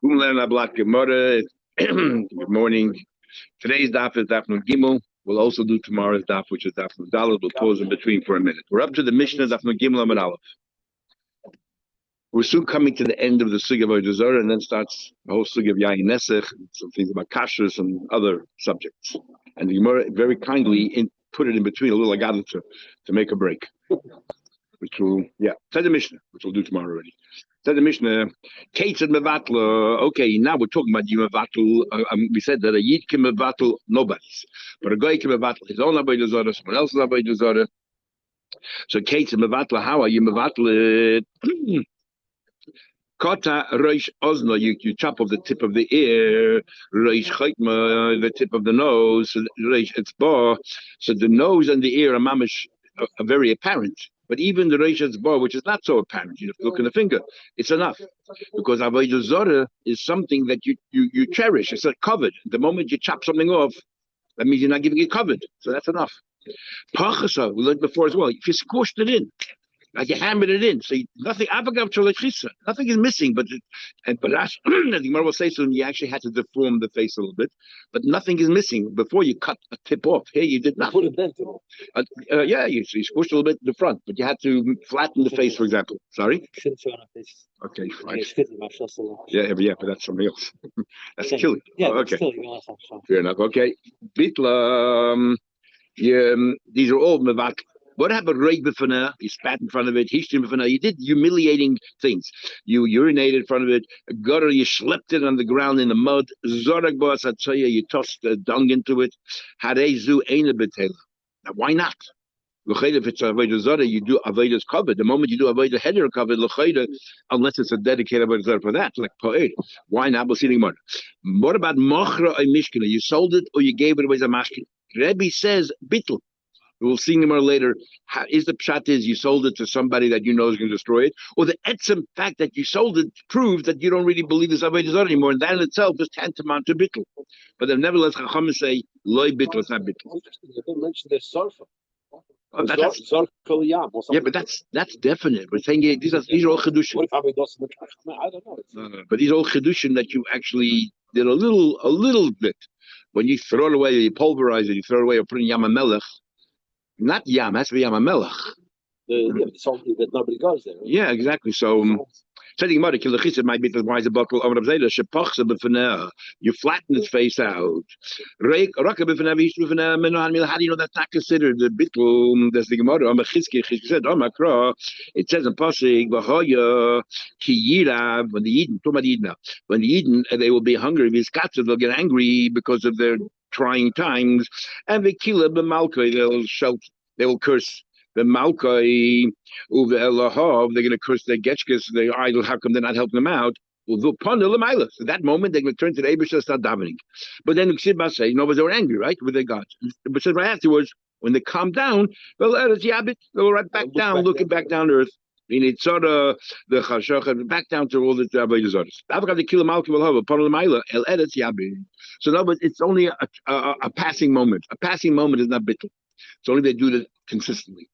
Good morning. Today's daf is daf Nun Gimel. We'll also do tomorrow's daf, which is daf Nun Daled. We'll pause in between for a minute. We're up to the Mishnah daf Nun Gimel Amud Aleph. We're soon coming to the end of the Sugya of Avodah Zarah, and then starts the whole Sugya of Yayin Nesech, some things about kashrus and other subjects. And the Gemara very kindly put it in between a little agada to make a break. Which will, said the Mishnah, which we'll do tomorrow already. Said the Mishnah, Kate said Mevatla. Okay, now we're talking about Mevatl. We said that a Yid can Mevatl nobody's, but a guy can Mevatl his own Avodah Zarah, someone else's Avodah Zarah. So Kate said Mevatla, how are you Mevatl? Kota Reish Ozno, you chop off the tip of the ear, Reish Chaytma, the tip of the nose, Reish Etzba. So the nose and the ear are mamish are very apparent. But even the Reish Etzba, which is not so apparent, you have to look in the finger, it's enough. Because Avodah Zarah is something that you cherish. It's like covered. The moment you chop something off, that means you're not giving it covered. So that's enough. Pachasa, we learned before as well. If you squished it in, like you hammered it in, so nothing is missing, but the Gemara will say soon, you actually had to deform the face a little bit, but nothing is missing before you cut a tip off. Here you did not. Put a dent in it. You squished a little bit in the front, but you had to flatten the face, for example. Sorry? Shouldn't show on a face. Okay, fine. But that's something else. That's killing. Yeah, okay. Still, fair enough. Okay. Bitla, these are all mevat. What happened right before now? You spat in front of it, hishtim before now. You did humiliating things. You urinated in front of it, gutter, you schlepped it on the ground in the mud, zorak boas atzaya, you tossed the dung into it. Harezu eina betela. Now why not? If it's Avodah Zarah, you do Avodah covered. The moment you do Avodah header covered, unless it's a dedicated Avodah Zarah for that, like Po'ed. Why not? We'll see the Gemara. What about Mochra or Mishkana? You sold it or you gave it away as a mashkin? Rebbe says bittul. We'll see Gemara later. Is the pshat is you sold it to somebody that you know is going to destroy it, or the etzem fact that you sold it proves that you don't really believe this Avodah Zarah anymore, and that in itself is tantamount to bittul. But then nevertheless, Chachamim say loy bittul, it's not bittul. You didn't mention the surfer. But that's definite. We're saying these are all chedushim. I don't know. No. But these are all chedushim that you actually did a little bit. When you throw it away, you pulverize it, you throw it away, or put in yam melech. Not yam, it has to be yam melech. Something that nobody goes there. Right? Yeah, exactly. So. You flatten its face out. How do you know that's not considered the bittul? That's the Gemara. It says in Pasuk, when the Eden, they will be hungry. They'll get angry because of their trying times, and they'll shout, they will curse. The Malkai of the Elahav, they're going to curse their Getchkas, their idol, how come they're not helping them out? So that moment, they're going to turn to the Eibusha and start davening. But then Ksibah say, but they were angry, right, with their gods. But said right afterwards, when they calm down, they'll right back down, looking back down to earth. We need the Chashach, back down to all the Avodah Zarah. So no, but it's only a passing moment. A passing moment is not bittul. It's only they do it consistently.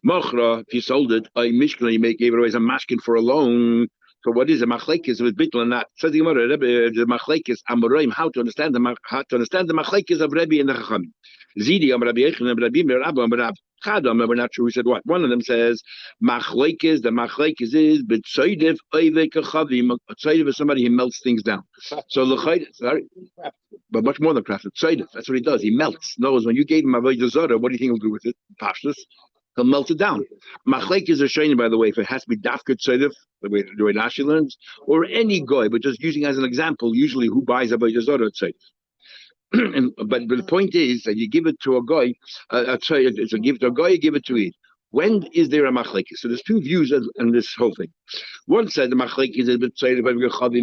Mochra, if you sold it, Mishkana, you gave it away as a mashkin for a loan. So what is a machlekes with bittul and not? Says the Gemara, the machlekes amoraim. How to understand the machlekes of Rebbe and the Chachamim. Zidi am Rabbi Yechon and Rabbi Meir Abba and Rabbi Chadam. We're not sure who said what. One of them says machlekes. The machlekes is b'tzoydev oivei kachavim. Tzoydev is somebody who melts things down. So sorry, but much more than crafted. Tzoydev. That's what he does. He melts. Knows when you gave him Avodah Zarah, what do you think he'll do with it? Pashtus. He'll melt it down. Machlekes is a shayna, by the way, if it has to be dafka tzedef, the way Rashi learns, or any goy, but just using as an example, usually who buys Avodah Zarah tzedef. But the point is that you give it to a goy, so give it to a goy, you give it to eat. When is there a machlekes? So there's two views on this whole thing. One said the machlekes is a bit tzedef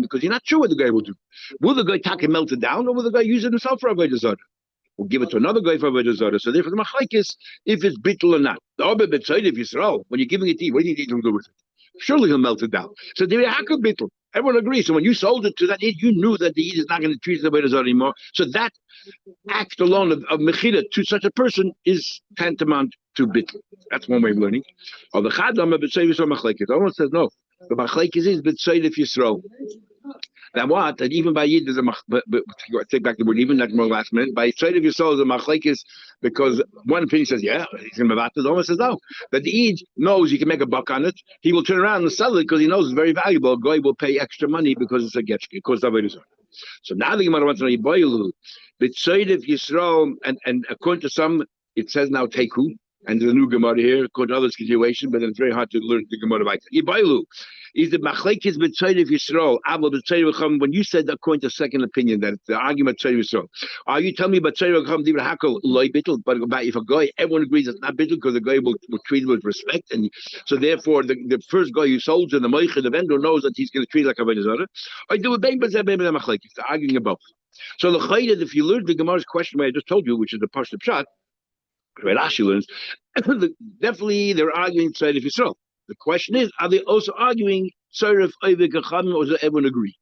because you're not sure what the guy will do. Will the guy take and melt it down, or will the guy use it himself for Avodah Zarah? We'll give it to another guy for Avodah Zarah. So therefore, the machlekes, if it's bittul or not. The Obe b'tzayid, if Yisrael, when you're giving it to you, what do you need to do with it? Surely he'll melt it down. So there, how could bittul? Everyone agrees. So when you sold it to that Yid, you knew that the Yid is not going to treat the Avodah Zarah anymore. So that act alone of mechila to such a person is tantamount to bittul. That's one way of learning. Or the chadam of b'tzayid or machlekes. Almost says no. The machlekes is b'tzayid if Yisrael. That what? That even by Yid, there's a take back the word, even that more last minute. By trade of your soul, the machlekes, because one opinion says, yeah, he's going to be the other says no. That the Yid knows he can make a buck on it. He will turn around and sell it because he knows it's very valuable. A guy will pay extra money because it's a getchke, because of Avodah Zarah. So now the Gemara wants to know Yiboilu. But trade of Yisrael, and according to some, it says now Teku. And there's a new Gemara here, according to other situation, but it's very hard to learn the Gemara by Yibailu. Is the machlekes b'tzayid of Yisrael, avo b'tzayid v'cham, when you said, according to second opinion, that the argument b'tzayid of Yisrael, are you telling me b'tzayid v'cham divra hakel loy bittul, but if a guy, everyone agrees it's not bittul because the guy will treat him with respect, and so therefore the first guy who sold to the moicha, the vendor knows that he's going to treat like a Avodah Zarah. I do a bang b'zeh machlekes. They're arguing about. So the chayda, if you learn the Gemara's question, I just told you, which is the Pashut Pshat, Rashi learns, definitely they're arguing Tzayid of Yisrael. The question is, are they also arguing Tzayid of Oivik Chachamim, or does everyone agree?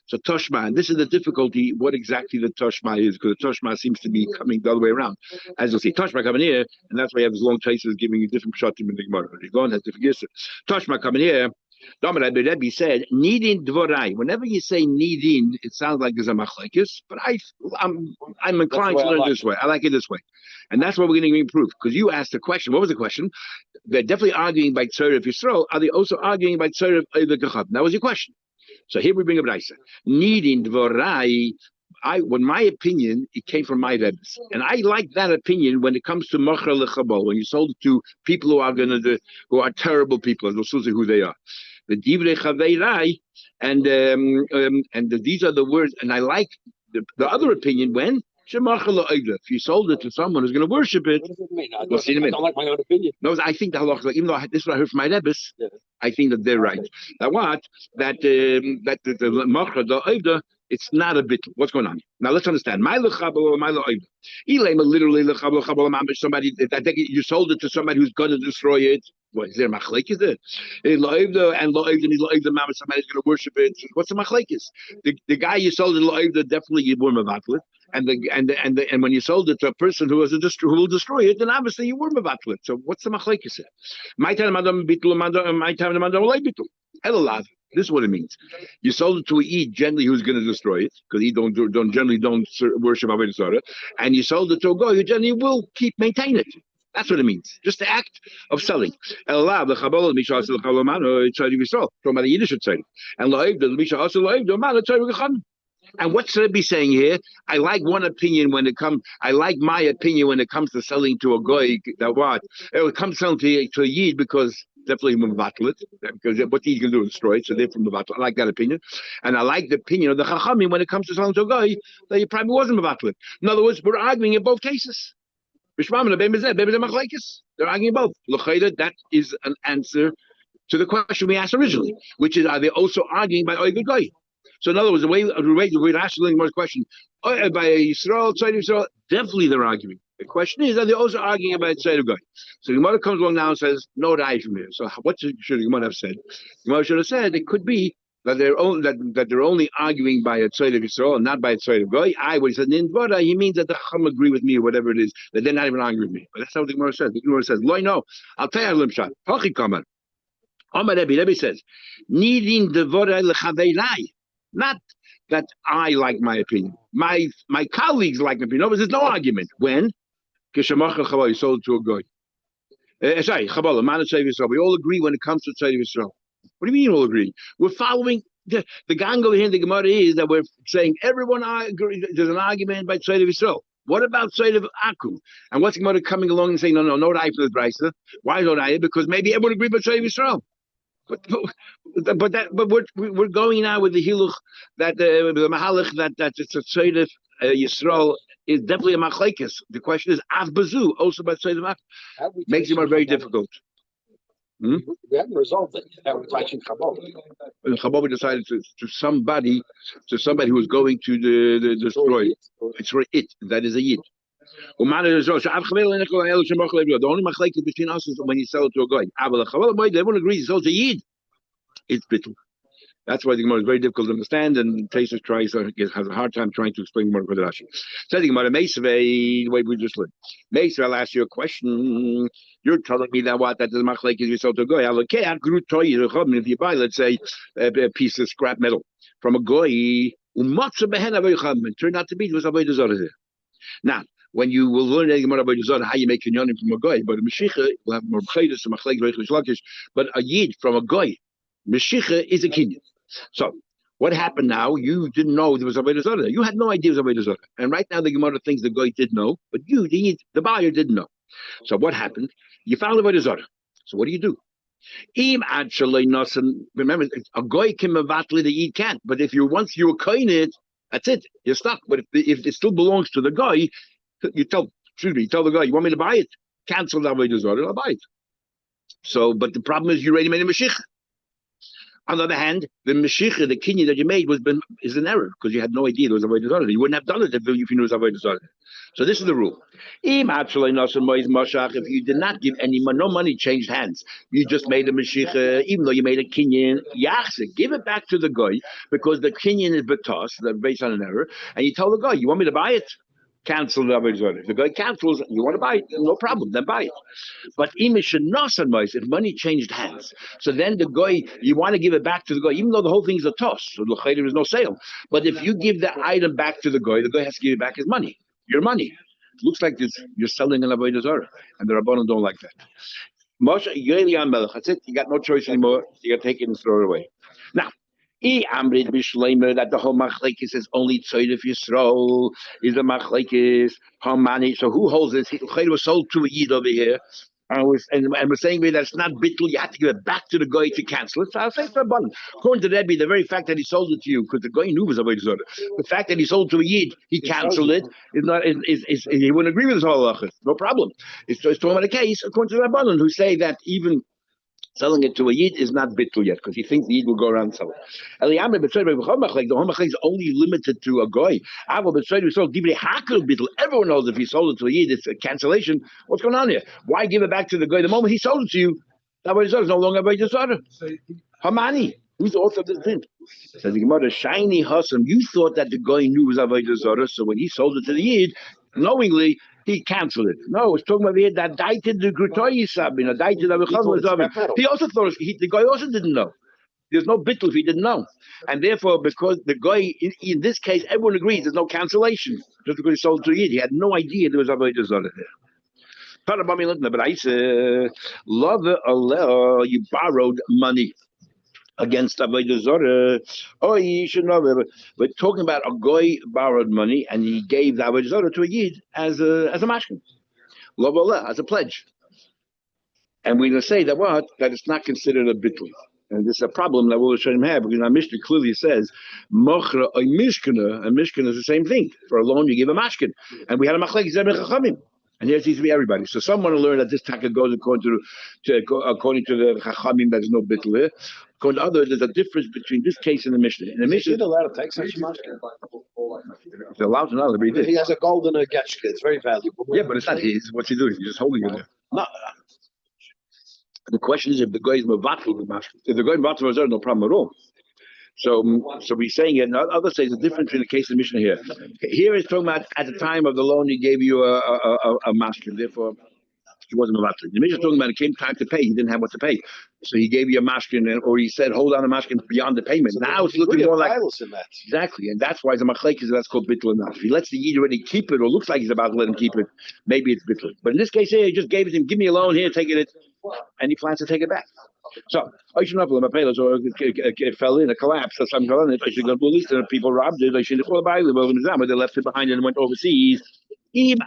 So Toshma, and this is the difficulty, what exactly the Toshma is, because the Toshma seems to be coming the other way around. As you'll see, Toshma coming here, and that's why you have this long chases giving you different pshatim in the Gemara. Rigon has different gifts. Toshma coming here, Rebbe said, Nidin Dvorai. Whenever you say Nidin, it sounds like there's a machlekes, but I'm inclined to learn this way. I like it this way. And that's what we're going to improve. Because you asked the question. What was the question? They're definitely arguing by Tzayir of Yisrael. Are they also arguing by Tzayir of Oivik Chachamim? That was your question. So here we bring up Raisa. Nidin Dvorai. When my opinion, it came from my Rebbe's, and I like that opinion when it comes to Mocher Lechabol, when you sold it to people who are terrible people, and we'll see who they are. The Divrei Chaveirai, and these are the words, and I like the other opinion when if you sold it to someone who's going to worship it. What does it mean? I don't like my own opinion. No, I think the halacha, even though this is what I heard from my Rebbe's, I think that they're right. That what? That the Mocher, the Oivda, it's not a bit. What's going on? Now let's understand. My lechabel, my le'oivda. Literally lechabel, somebody that you sold it to somebody who's going to destroy it. What is there machlekes there? Le'oivda and le'oivda, somebody's going to worship it. What's the machlekes? The guy you sold it le'oivda, definitely you were mevatlet. And when you sold it to a person who will destroy it, then obviously you were mevatlet. So what's the machlekes there? My time madam bitul, my time madam olay bitul. Hello, this is what it means. You sold it to a Eid generally who's going to destroy it because he don't worship Avodah Zarah, and you sold it to a guy who generally will maintain it. That's what it means. Just the act of selling. Talking about the Yiddish side. And what should I be saying here? I like one opinion when it comes. I like my opinion when it comes to selling to a guy. That what? It comes selling to a Yid because definitely Mavatlet, because what he's going to do is destroy it. So they're from Mavatlet. I like that opinion, and I like the opinion of the Chachamim when it comes to selling to a guy that he probably wasn't Mavatlet. In other words, we're arguing in both cases. They're arguing both. That is an answer to the question we asked originally, which is, are they also arguing by Oivik Goy? So in other words, the way we're asking the question by Yisrael, Tzayid Yisrael, definitely they're arguing. The question is, are they also arguing about Tzayid Goy? So the Gemara comes along now and says, no right from here. So what should the Gemara have said? The Gemara should have said it could be that they're only arguing by a Tzayid of Yisrael and not by a Tzayid of Goy. What he said in Dvara, he means that the Chacham agree with me or whatever it is, that they're not even arguing with me. But that's how the Gemara says. The Gemara says, Loi no, I'll tell you Limshat. Hachi Kamar. Amar Rebbe says, needing Dvara lechaveirai. Not that I like my opinion. My colleagues like my opinion. No, there's no argument. When? Kishamach sold to a guy. Sorry, Chabala, man of Yisrael. We all agree when it comes to Tzayid Yisrael. What do you mean you all agree? We're following the gango here in the Gemara is that we're saying everyone agree. There's an argument by Tzayid Yisrael. What about Tzayid of Aku? And what's the Gemara coming along and saying, no right for the Brisa? Why don't I? Because maybe everyone agrees by Tzayid Yisrael. But we're going now with the hiluch that the mahalach that it's a tzayid of Yisrael is definitely a machlekes. The question is av bazu also by tzayid of Ak. Makes it more very difficult. We haven't resolved it. We're touching Chabad. Chabad decided to somebody who was going to destroy it. It's for it. That is a yid. The only machlekes between us is when you sell it to a guy. Everyone agrees he sells a yid. It's bittul. That's why the Gemara is very difficult to understand, and Taisus has a hard time trying to explain more for the Rashi. So the Gemara Meisvei, the way we just learned. Meisvei, I'll ask you a question. You're telling me that the machlekes you sell to a guy. If you buy, let's say, a piece of scrap metal. from a goy, and turned out to be it was Avodah Zarah there. Now, when you will learn about Avodah Zarah, how you make kinyanim from a goy, but a Mashiach will have more chaydas, some machlek, reichish lakish, but a yid from a goy, Mashiach is a kinyan. So, what happened now? You didn't know there was Avodah Zarah. You had no idea it was Avodah Zarah. And right now the Gemara thinks the goy did know, but you, the buyer, didn't know. So what happened? You found Avodah Zarah. So what do? Remember, a goy can mevatli the yid can't. But if once you coin it, that's it. You're stuck. But if it still belongs to the guy, you tell the guy, you want me to buy it? Cancel the Avodah Zarah, I'll buy it. So, but the problem is you already made a Mashiach. On the other hand, the Mashiach, the kinyan that you made is an error because you had no idea there was Avodah Zarah. You wouldn't have done it if you knew it was Avodah Zarah. So this is the rule. If you did not give any money, no money changed hands. You just made a Mashiach, even though you made a kinyan, give it back to the guy because the kinyan is betos, based on an error, and you tell the guy, you want me to buy it? Cancel the Avodah Zarah. If the guy cancels, you want to buy it, no problem, then buy it. But if money changed hands, so then the guy, you want to give it back to the guy, even though the whole thing is a toss, so there is no sale. But if you give the item back to the guy has to give you back his money, your money. It looks like you're selling an Avodah Zarah, and the Rabbanon don't like that. That's it. You got no choice anymore. You got to take it and throw it away. Now, that the whole machlekes is only tzayid if Yisrael is the machlekes hamani. So who holds this? It was sold to a yid over here. And we're saying that it's not bittul. You have to give it back to the guy to cancel it. So I'll say it's Rabbanon. According to Rebbe, the very fact that he sold it to you, because the guy knew it was Avodah Zarah, the fact that he sold it to a yid, he canceled it. Is not. He wouldn't agree with his halachas. No problem. It's talking about a case according to Rabbanon who say that even selling it to a yid is not bittul yet because he thinks the yid will go around and sell it. The homach is only limited to a goy. Everyone knows if he sold it to a yid, it's a cancellation. What's going on here? Why give it back to the guy? The moment he sold it to you, that way it's no longer Avodah Zarah. Hamani. Who's the author of this thing? Says the Gemara, shiny Hassam. You thought that the guy knew it was Avodah Zarah, so when he sold it to the yid, knowingly, he canceled it. No, it's talking about here that daited the Grutoyi Sabin, daited the Avichavim. He also thought the guy also didn't know. There's no bittul if he didn't know. And therefore, because the guy, in this case, everyone agrees there's no cancellation. Just because he sold to Yid. He had no idea there was Avodah Zarah there. But I said, you borrowed money against Avodah Zarah. Oh, you should know. We're talking about a guy borrowed money and he gave the Avodah Zarah to a Yid as a mashkin, as a pledge. And we're going to say that that it's not considered a bittul. And this is a problem that we'll show him have because our Mishnah clearly says mochra a mishkana. A mishkana is the same thing. For a loan, you give a mashkin, and we had a machlekes chachamim. And here it seems to be everybody. So someone will learn that this taka goes according to the chachamim. There's no bittul here. According to others, there's a difference between this case and the Mishnah. In the Mishnah, is allowed to take such a mashkin. It's allowed to know. He has a golden getchka. It's very valuable. Yeah, but it's not his. What's he doing? He's just holding it there. No. The question is if the guy is mevatel the mashkin. If the guy is mevatel, there's no problem at all. So we're saying it. And others say the difference in the case of Mishnah here. Here it's talking about at the time of the loan he gave you a mashkin. Therefore, he wasn't mevatel. The Mishnah is talking about it came time to pay. He didn't have what to pay, so he gave you a mashkin, or he said hold on a mashkin beyond the payment. So now it's looking more like exactly, and that's why the machlekes that's called bittul enough. If he lets the yid already keep it, or looks like he's about to let him keep it, maybe it's bittul. But in this case here, he just gave it to him. Give me a loan here, take it. And he plans to take it back. So, I should not it fell in, a collapse, or something on it. I should go to release it. People robbed it. I should go buy it. They left it behind and went overseas. If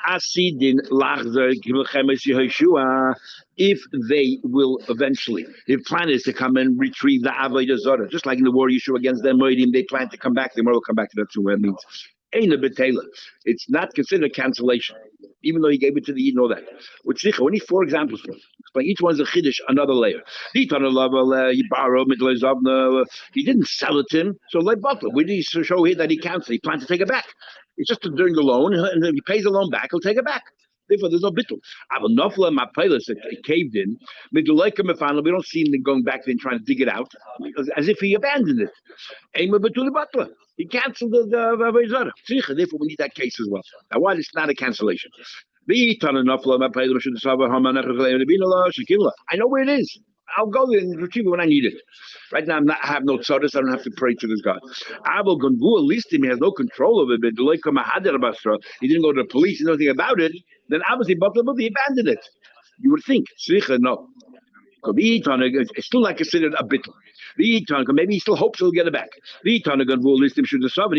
they will eventually, if plan is to come and retrieve the Avodah Zarah, just like in the war issue against them, they plan to come back. The will come back to that too. That means it's not considered cancellation, even though he gave it to the Yid and all that. We need 4 examples for it. Explain each one's a chiddush, another layer. He borrowed, he didn't sell it to him, so let butler. We need to show here that he canceled. He planned to take it back. It's just during the loan, and if he pays the loan back, he'll take it back. Therefore, there's no bittul. It caved in. We don't see him going back there and trying to dig it out, as if he abandoned it. He canceled the Avodah Zarah. Therefore, we need that case as well. Now, why it's not a cancellation? I know where it is. I'll go there and retrieve it when I need it. Right now, I have no tzaddis. I don't have to pray to this God. Abel Gunvu, at least he has no control over it. But he didn't go to the police, he knows nothing about it. Then obviously, he abandoned it. You would think, no. It's still not considered a bitl. Maybe he still hopes he'll get it back. He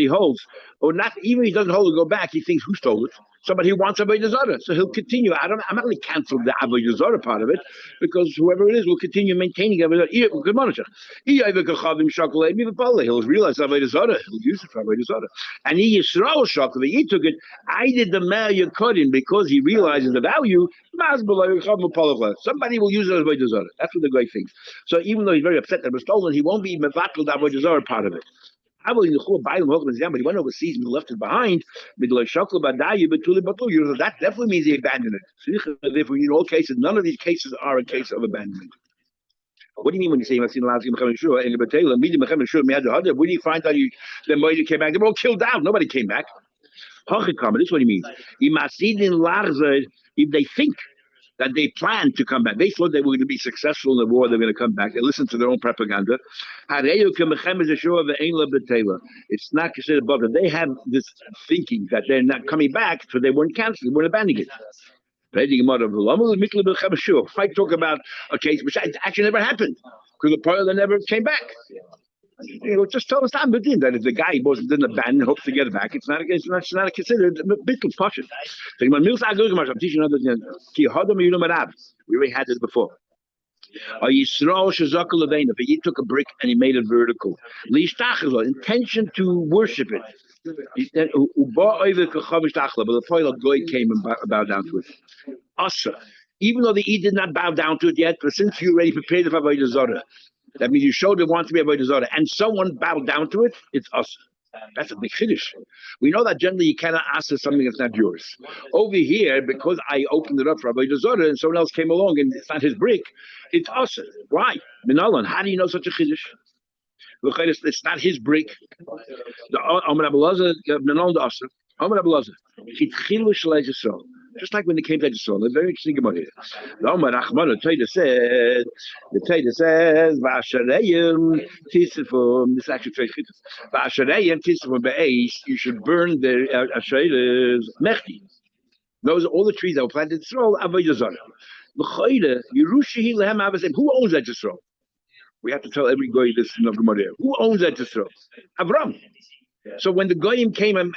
holds, or not even if he doesn't hold it, go back. He thinks who stole it? Somebody who wants Avodah Zarah. So he'll continue. I'm not going to cancel the Avodah Zarah part of it because whoever it is will continue maintaining Avodah Zarah. He'll realize Avodah Zarah. He'll use it for Avodah Zarah. And he Yisrael Shakal. He took it. I did the Me'ah Kodim because he realizes the value. Somebody will use it as Avodah Zarah. That's what the guy thinks. So even though he's very upset that it was stolen, he won't be mevatel the Avodah Zarah part of it. But he went overseas and left it behind. That definitely means he abandoned it. Therefore, in all cases, none of these cases are a case of abandonment. What do you mean when you say, where do you find out the Moed came back? They were all killed out. Nobody came back. This is what he means. If they think that they plan to come back, they thought they were going to be successful in the war, they're going to come back. They listen to their own propaganda. It's not considered above them. They have this thinking that they're not coming back, so they weren't canceled, they weren't abandoning it. Fight talk about a case which actually never happened because the part of them never came back. Just tell us that if the guy didn't abandon, hopes to get it back, it's not considered a bit of caution. I'm teaching others. We already had this before. He took a brick and he made it vertical. Intention to worship it. But the Poilot Goy came and bowed down to it. Asa. Even though the Eid did not bow down to it yet, but since you already prepared for Avodah Zarah, that means you showed it wants to be Avodah Zarah, and someone bowed down to it, it's Asa. That's a big chiddush. We know that generally you cannot ask for something that's not yours. Over here, because I opened it up for Avodah Zarah and someone else came along and it's not his brick, it's Asa. Why? Minalan, how do you know such a chiddush? It's not his brick. The Amar Abelazar, Minalan the Asa. Amar Abelazar. Just like when they came to Israel, they're very interesting about it. The Amar Achman, the Taita says, V'ashareyim tisifum, this is actually very good. V'ashareyim tisifum be'eis, you should burn the ashereyim mechti. Those are all the trees that were planted in Israel, Avodah Zarah. L'chayre, Yerushihi lehem avasem. Who owns that Israel? We have to tell every guy this in the Gemara. Who owns that Israel? Avram. So when the Goyim came and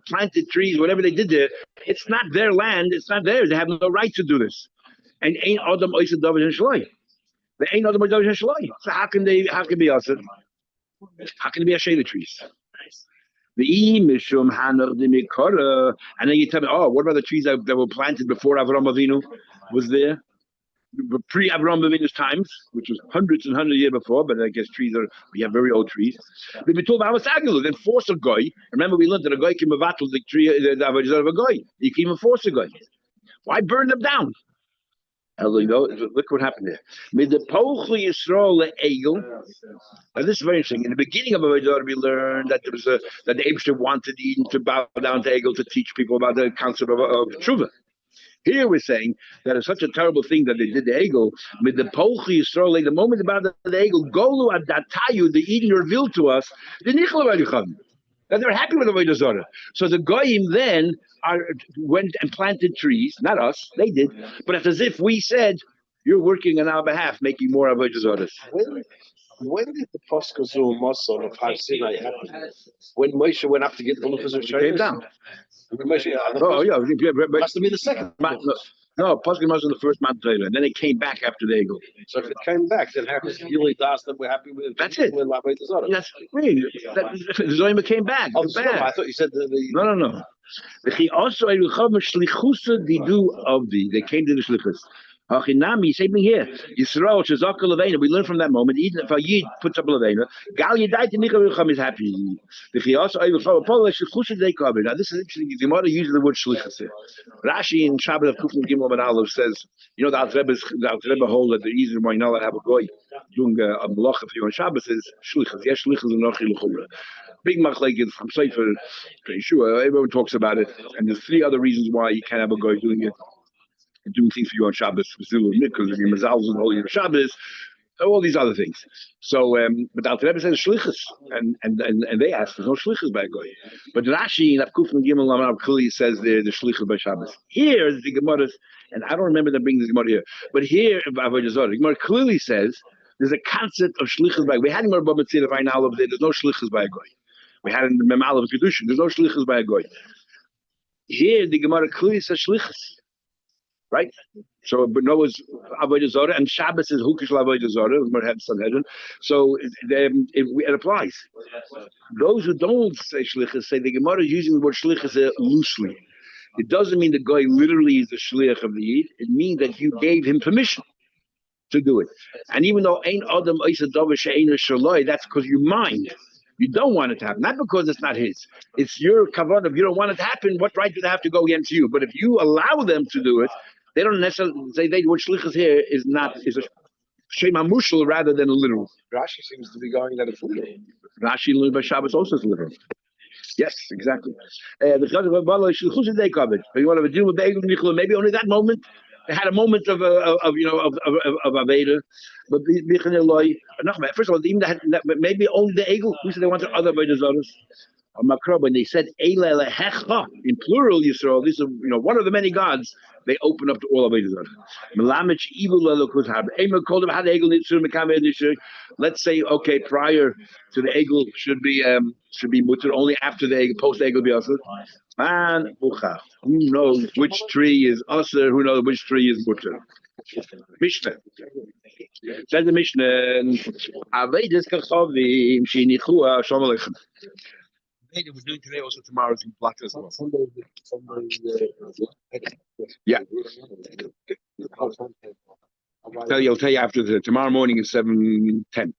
planted trees, whatever they did there, it's not their land, it's not theirs. They have no right to do this. And ain't Adam Oisa David and Shalai. They ain't Adam David and Shalai. So how can be Asad? How can it be Ashela trees? And then you tell me, oh, what about the trees that were planted before Avram Avinu was there? Pre-Avraham Avinu's times, which was hundreds and hundreds of years before, but I guess we have very old trees. But we told then force a guy. Remember, we learned that a guy can mevatel the tree, the Avodah Zarah of a guy. You can even force a guy. Why burn them down? Look what happened there. Now, this is very interesting. In the beginning of Avodah Zarah, we learned that that the Eibster wanted Eden to bow down to Egel to teach people about the concept of Tshuva. Here we're saying that it's such a terrible thing that they did the Egel. With the Polchi Yisrael, the moment about the Egel, Golu Adatayu, the Eden revealed to us, the that they're happy with the Avodah Zarah. So the Goyim then went and planted trees, not us, they did, but it's as if we said, you're working on our behalf, making more Avodah Zarahs. When did the Poskazul Mossel of Har Sinai happen? When Moshe went up to get the Luchas of Came down. Moshe, must have been the second. No, Pascha was the first Mount Torah, and then it came back after the Egel. So if it came back, then how could Yuli Das that we're happy with? That's it. That's really the Zoyma came back. Oh, so I thought you said the No. He also they came to the shlichus. Hachinami, same thing here. Yisrael Shazaka Levena. We learn from that moment. Even if a Yid puts up a Levena, Gal Yedai Michael is happy. If he also they cover. Now this is interesting. The Gemara uses the word shlichus here. Rashi in Shabbat of Kufim Gimel and Aleph says, you know, the Alter Rebbe hold that the reason why not have a goy doing a malacha for you on Shabbos is shlichus. Yes, shlichus and nochi l'chumra. Big machlekes from Sefer Yeshua. Everyone talks about it, and there's three other reasons why you can't have a goy doing it. doing things for you on Shabbos, because of your mazals and holy Shabbos, all these other things. So, but Alter Rebbe says shlichus, and they ask there's no shlichus by goy. But Rashi in Avkuf and Gimel Lamar clearly says the shlichus by Shabbos. Here the Gemara, and I don't remember them bringing this Gemara here, but here Avodah Zarah, the Gemara clearly says there's a concept of shlichus by. We had Gemara Baba Tzira right now over there. There's no shlichus by goy. We had in the Memal of Kedushin. There's no shlichus by goy. Here the Gemara clearly says shlichus. Right, so but Noah's Avodah Zarah and Shabbos is Hukish Avodah Zarah. So it applies. Those who don't say shlichus say the Gemara is using the word shlichus loosely. It doesn't mean the guy literally is the shliach of the Yid. It means that you gave him permission to do it. And even though ain't Adam Isa Davar She'ena Shaloi, that's because you mind. You don't want it to happen, not because it's not his. It's your kavod. If you don't want it to happen, what right do they have to go against you? But if you allow them to do it, they don't necessarily say what shlichus here is a shema mushal rather than a literal. Rashi seems to be going that it's literal. Rashi learned by Shabbos also is literal. Yes, exactly. The chazal they covered. You want to deal with the egel, maybe only that moment. They had a moment of Aveda, but first of all, even that maybe only the egel. We said they wanted other Avodah Zarahs. When they said Eila Hecha in plural Yisrael, this is one of the many gods. They open up to all of Avodah Zarah. Let's say prior to the egel should be mutter, only after the egel, post egel be asur. Man, who knows which tree is asur? Who knows which tree is mutter? Mishnah. Says the Mishnah. Avedas kachavim shenichua shalom aleichem. We're doing today, also tomorrow's in black as well. Yeah. I'll tell you after tomorrow morning is 7:10.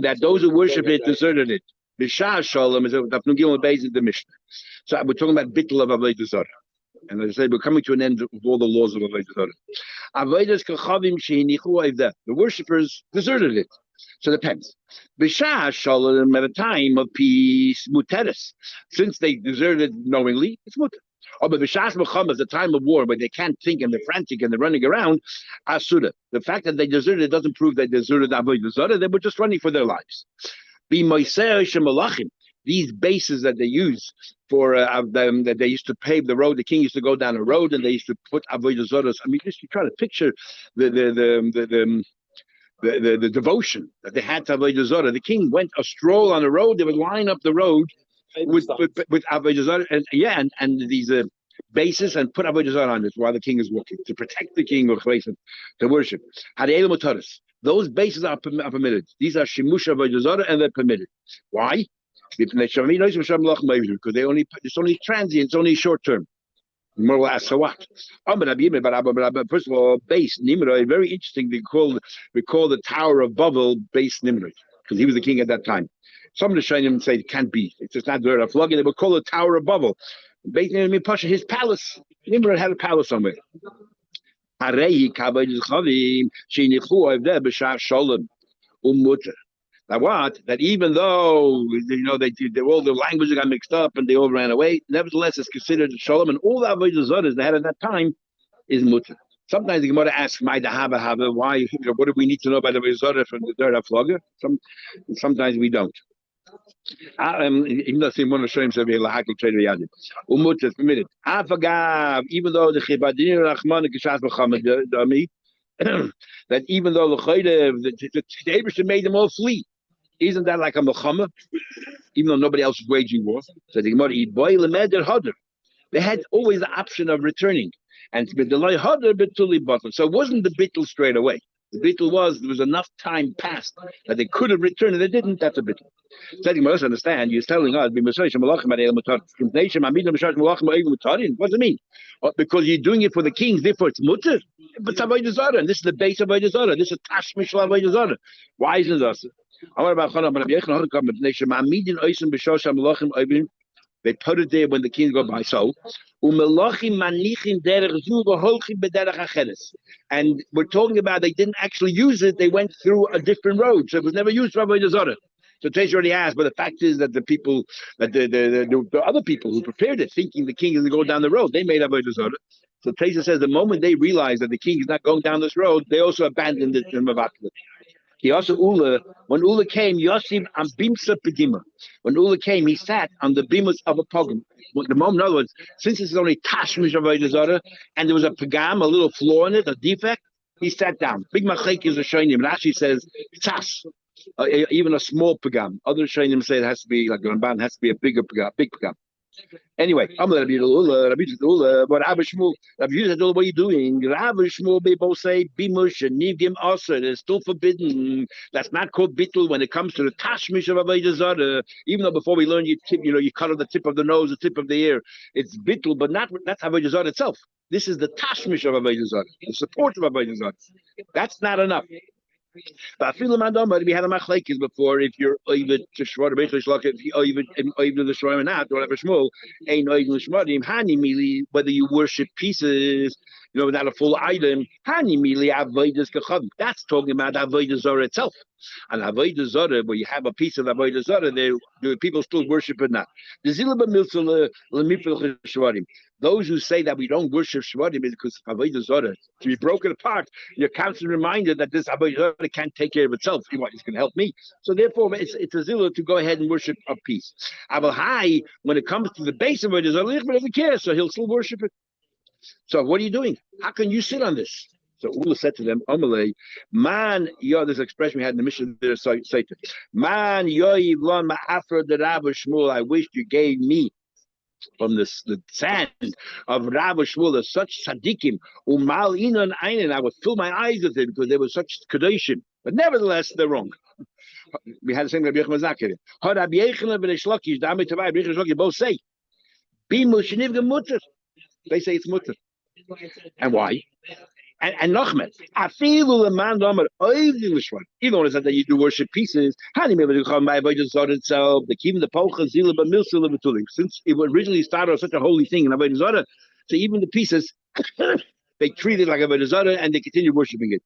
That those who worship it deserted it. B'shah shalom is the Mishnah. So we're talking about bittul of Avodah Zarah. And as I said, we're coming to an end of all the laws of Avodah Zarah. The worshippers deserted it. So it depends. B'shah shalom, at a time of peace, muteris. Since they deserted knowingly, it's muter. Or but b'shas Muhammad, the time of war, where they can't think and they're frantic and they're running around, asura. The fact that they deserted doesn't prove they deserted Avodah Zarah. They were just running for their lives. These bases that they use for that they used to pave the road. The king used to go down a road, and they used to put Avodah Zarahs. I mean, just you try to picture the devotion that they had to Avodah Zarah. The king went a stroll on the road. They would line up the road with Avodah Zarah, and these bases, and put Avodah Zarah on it while the king is walking to protect the king or to worship. Those bases are permitted. These are shimush Avodah Zarah, and they're permitted. Why? Because it's only transient, it's only short term. More will ask, so what? First of all, base Nimrod, very interesting. We call the Tower of Babel base Nimrod, because he was the king at that time. Some of the Shainim say it can't be. It's just not there. They would call it Tower of Babel. Base Nimrod, Pasha, his palace. Nimrod had a palace somewhere. Now what? That even though they all the languages got mixed up and they all ran away, nevertheless it's considered shalom, and all the Avodah Zarahs they had at that time is mutter. Sometimes the Gemara asks, "My dahava, why? What do we need to know about the Avodah Zarah from the Dera Flogger?" Sometimes we don't. Even though one of Shem said lahakol trade yadim, mutter is permitted. Even though the Chibadin Rachman Kishas Muhammad that even though the Abraham made them all flee. Isn't that like a Muhammad? Even though nobody else is waging war. So the Gemara, they had always the option of returning. And so it wasn't the bittul straight away. The bittul was there was enough time passed that they could have returned and they didn't. That's a bittul. So you must understand, he's telling us, what does it mean? Because you're doing it for the kings, therefore it's mutter. But Avodah Zarah, and this is the base of Avodah Zarah. This is Tashmish Avodah Zarah. Why isn't this? They put it there when the kings go by. So, and we're talking about they didn't actually use it. They went through a different road, so it was never used for Avodah Zarah. So Taisha already asked, but the fact is that the people, that the other people who prepared it, thinking the king is going to go down the road, they made Avodah Zarah. So Taisha says the moment they realized that the king is not going down this road, they also abandoned it in Mavaklet. He also when Ula came, Yosef and Bimsa Pedima. When Ula came, he sat on the bimas of a pogum. The moment, in other words, since this is only Tashmish of Avodah Zarah, and there was a pagam, a little flaw in it, a defect, he sat down. Big Machek is a shaynim. It actually says tas, even a small pagam. Other shaynim say it has to be like the Ramban, has to be a bigger pagam, big pagam. Anyway, I'm going to be but Rabbi Shmuel, what are you doing? Rabbi Shmuel, they both say, Bimush and Nivgim also, it's still forbidden. That's not called bittul when it comes to the Tashmish of Avodah Zarah. Even though before we learn you cut off the tip of the nose, the tip of the ear, it's bittul, but that's Avodah Zarah itself. This is the Tashmish of Avodah Zarah, the support of Avodah Zarah. That's not enough. But we had a machlekes before. If you're over to shvar, if you over the shvar or not, or whatever Shmuel, ain't over the shvarim. Hani mili, whether you worship pieces, not a full item. Hani mili avodas kachad. That's talking about Avodah Zarah itself. And Avodah Zarah, where you have a piece of Avodah Zarah, the people still worship it now. The zilba milzul lemipel shvarim. Those who say that we don't worship shvarim is because Avodah Zarah to be broken apart. You're constantly reminded that this Avodah Zarah can't take care of itself. It's going to help me. So therefore, it's a zillah to go ahead and worship a piece. Aval Hai, when it comes to the base of Avodah Zarah, he doesn't care, so he'll still worship it. So what are you doing? How can you sit on this? So Ula said to them, Amalei, man, this expression we had in the mission there, Satan. Man, yoiv lon ma'afra de Rabbi Shmuel, I wish you gave me from the sand of Rabbi Shmuel, such tzaddikim, umal inon einen, I would fill my eyes with it because they were such kadoshim. But nevertheless, they're wrong. We had the same Rabbi Yochanan Zakir. Rabbi Yochanan and Reish Lakish, the Amit Tavai, Reish Lakish both say, Bimu shenivga mutter. They say it's mutter. And why? And Nachman, I feel the man Damar even though it said that you do worship pieces, how do you maybe come by Avodah Zarah itself, the Kim, the Polcha, Zila, but Milsila, Batulim. Since it originally started as such a holy thing in Avodah Zarah, so even the pieces they treat it like Avodah Zarah and they continue worshiping it.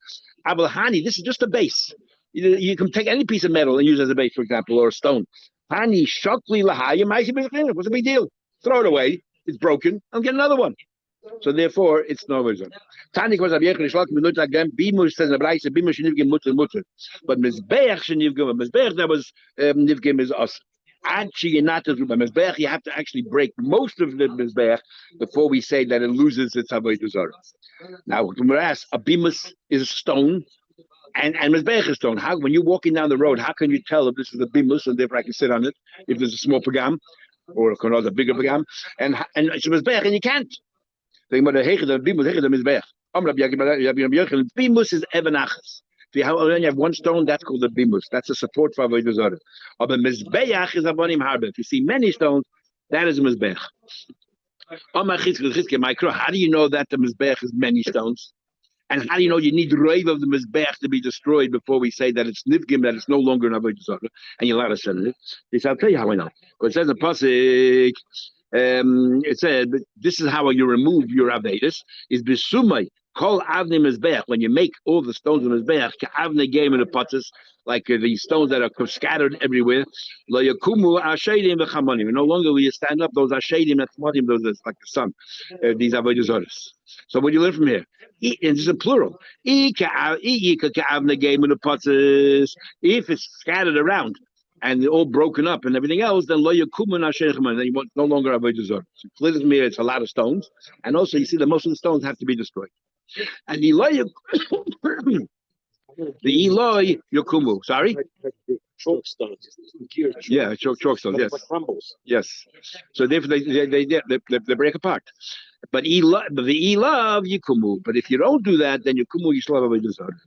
Abel Hani, this is just a base. You can take any piece of metal and use it as a base, for example, or a stone. Hani Shokli Lahaya, what's the big deal? Throw it away, it's broken, and get another one. So therefore, it's no reason. Tanik was Abiyach Rishlak Minut again. Bimush says the Braise Bimush Nivgim Mutter. But Mizbeach Nivgim Mizbeach that was Nivgim is us. Actually, not as Mizbeach. You have to actually break most of the Mizbeach before we say that it loses its Avodah Zarah. Now, when we're asked, a Bimus is a stone. And Mizbeach is stone. How when you're walking down the road, how can you tell if this is a Bimus and therefore I can sit on it? If there's a small pagam or a bigger pagam, and it's a Mizbeach and you can't. Bimus is even achas. If you only have one stone, that's called a bimus. That's a support for Avodah Zarah. But mizbeach is abonim harbe. If you see many stones, that is a mizbeach. How do you know that the mizbeach is many stones? And how do you know you need the rave of the mizbeach to be destroyed before we say that it's nivgim, that it's no longer an Avodah Zarah, and you're allowed to send it? He said, I'll tell you how I know. Because it says in Pasuk, it said, but this is how you remove your Avedis, is besumai, call avne mizbeach, when you make all the stones of mizbeach, ka avne game in the potters, like the stones that are scattered everywhere, lo yakumu ashaydim v'chamonim. No longer will you stand up, those ashaydim, that's modim, those like the sun, these Avodah Zarahs. So what do you learn from here? And this is a plural. If it's scattered around and all broken up and everything else, then lo yakumun ashaychman, then you won't no longer have Avodah Zarah. So clearly from here, it's a lot of stones, and also you see that most of the stones have to be destroyed. And the Eloi Yokumu. Sorry? Chalk stones. Yeah, chalk stones, yes. Like crumbles. Yes. So therefore they break apart. But the Elav Yokumu. But if you don't do that, then Yokumu Yishlav Avodah Zarah.